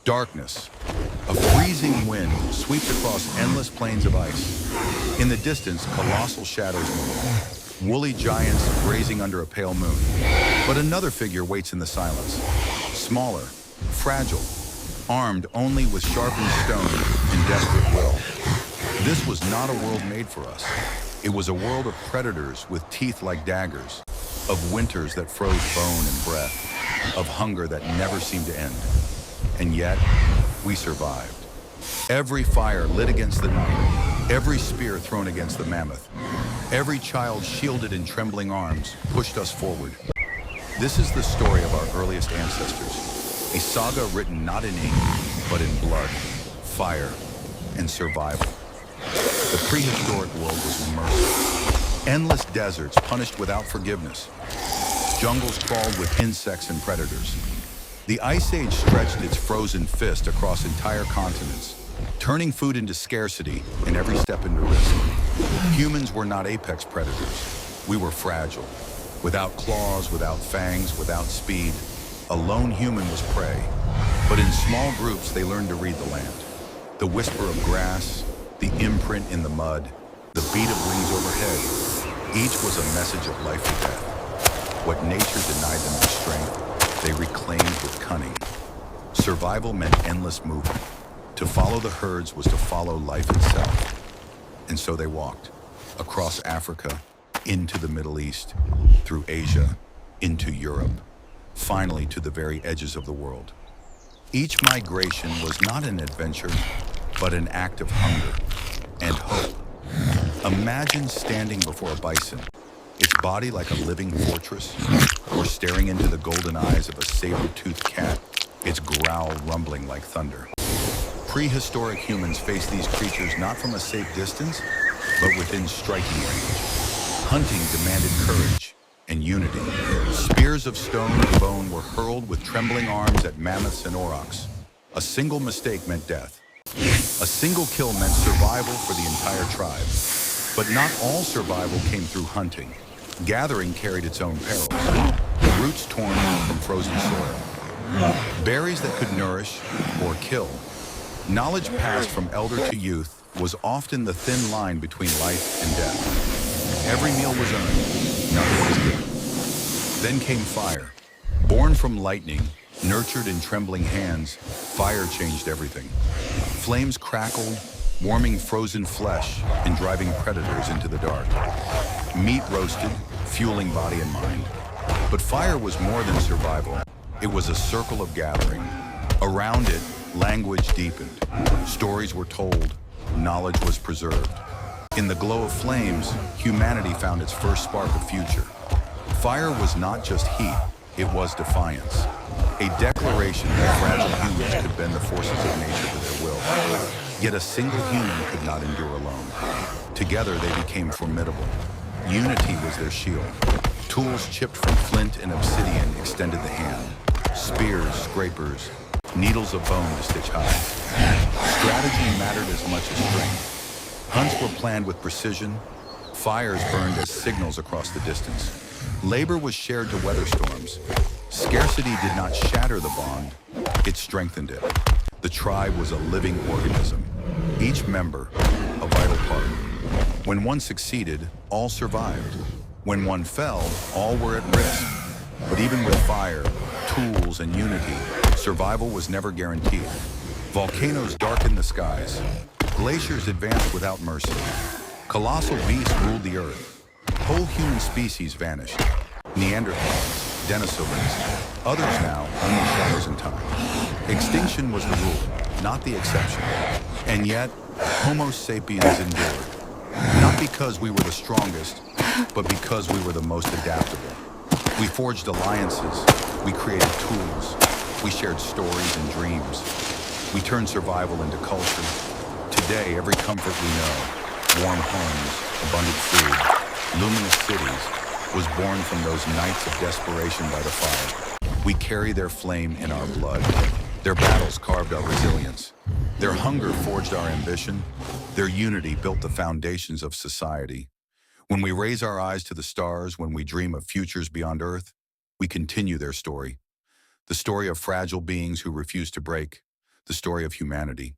Darkness. A freezing wind sweeps across endless plains of ice. In the distance, colossal shadows move. Woolly giants grazing under a pale moon. But another figure waits in the silence. Smaller, fragile, armed only with sharpened stone and desperate will. This was not a world made for us. It was a world of predators with teeth like daggers, of winters that froze bone and breath, of hunger that never seemed to end. And yet, we survived. Every fire lit against the night, every spear thrown against the mammoth, every child shielded in trembling arms pushed us forward. This is the story of our earliest ancestors, a saga written not in ink, but in blood, fire, and survival. The prehistoric world was immersive. Endless deserts punished without forgiveness. Jungles crawled with insects and predators. The Ice Age stretched its frozen fist across entire continents, turning food into scarcity and every step into risk. Humans were not apex predators. We were fragile. Without claws, without fangs, without speed, a lone human was prey. But in small groups, they learned to read the land. The whisper of grass, the imprint in the mud, the beat of wings overhead, each was a message of life or death. What nature denied them with strength, they reclaimed with cunning. Survival meant endless movement. To follow the herds was to follow life itself. And so they walked, across Africa, into the Middle East, through Asia, into Europe, finally to the very edges of the world. Each migration was not an adventure, but an act of hunger and hope. Imagine standing before a bison, its body like a living fortress, or staring into the golden eyes of a saber-toothed cat, its growl rumbling like thunder. Prehistoric humans faced these creatures not from a safe distance, but within striking range. Hunting demanded courage and unity. Spears of stone and bone were hurled with trembling arms at mammoths and aurochs. A single mistake meant death. A single kill meant survival for the entire tribe. But not all survival came through hunting. Gathering carried its own perils. Roots torn from frozen soil. Berries that could nourish or kill. Knowledge passed from elder to youth was often the thin line between life and death. Every meal was earned, nothing was given. Then came fire. Born from lightning, nurtured in trembling hands, fire changed everything. Flames crackled, warming frozen flesh and driving predators into the dark. Meat roasted, fueling body and mind. But fire was more than survival. It was a circle of gathering. Around it, language deepened. Stories were told, knowledge was preserved. In the glow of flames, humanity found its first spark of future. Fire was not just heat, it was defiance. A declaration that fragile humans could bend the forces of nature to their will. Yet a single human could not endure alone. Together they became formidable. Unity was their shield. Tools chipped from flint and obsidian extended the hand. Spears, scrapers, needles of bone to stitch hide. Strategy mattered as much as strength. Hunts were planned with precision. Fires burned as signals across the distance. Labor was shared to weather storms. Scarcity did not shatter the bond, it strengthened it. The tribe was a living organism, each member a vital part. When one succeeded, all survived. When one fell, all were at risk. But even with fire, tools, and unity, survival was never guaranteed. Volcanoes darkened the skies. Glaciers advanced without mercy. Colossal beasts ruled the earth. Whole human species vanished. Neanderthals, Denisovans, others now only shadows in time. Extinction was the rule, not the exception. And yet, Homo sapiens endured. Not because we were the strongest, but because we were the most adaptable. We forged alliances, we created tools, we shared stories and dreams. We turned survival into culture. Today, every comfort we know, warm homes, abundant food, luminous cities, was born from those nights of desperation by the fire. We carry their flame in our blood. Their battles carved our resilience. Their hunger forged our ambition. Their unity built the foundations of society. When we raise our eyes to the stars, when we dream of futures beyond Earth, we continue their story. The story of fragile beings who refuse to break. the story of humanity.